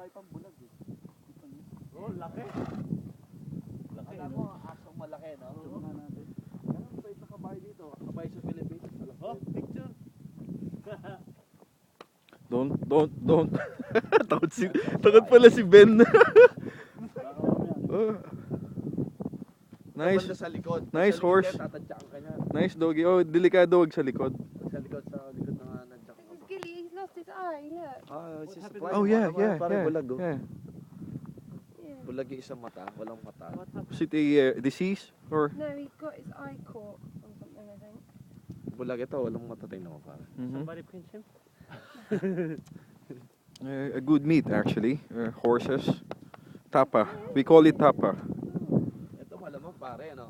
kabayo pang bulag eh. Oh, laki. Laki, Alam mo, asong malaki, no? Oo. Tingnan natin. Kaya ang bait na kabayo dito. Kabayo sa Pilipinas. Alam ko. Oh, picture. Don't. Takot pala si Ben. Oh. Nice. Banda sa likod. Nice Sa likod horse. yan, tatadyakan ka niya. Nice doggy. Oh, delikado wag sa likod. Sa likod na nga nandiyan ka. This is Gilly, he's lost his eye, look. Ah, it's just happened? Oh yeah, Parang bulag, oh. yeah. Yeah. Bulag yung isang mata, walang mata. What happened? Was it a disease or? No, he got his eye caught on something, I think. Bulag ito, walang mata. Tingnan mo parang. Mhm. Somebody pinch him? A good meat actually. Horses. Tapa. We call it tapa. Ito malamang pare, ano?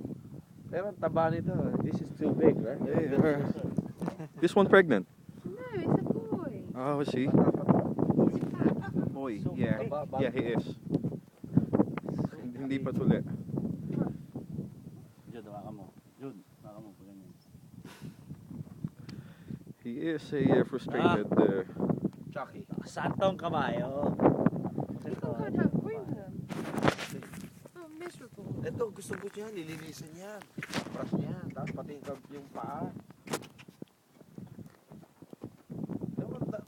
Pero ang taba nito, this is too big, right? This one pregnant. No, it's a boy. Oh, is he? He's fat. Boy. So Yeah. big. Yeah, he is. Hindi pa tuli. Jude, hawakan mo. Jude, hawakan mo. Pag ganyan. He is a frustrated. Chucky. Santong kabayo. People can't have room for them. Oh, miserable. Ito, gusto ko niya, lilinisan niya. Brush niya, tapos pati yung paa.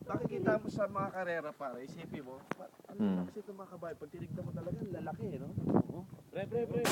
Nakikita mo sa mga karera pare, isipin mo, ano Hmm. kasi itong mga kabayo, pag tinignan mo talaga, lalaki, no? Oo. Pre.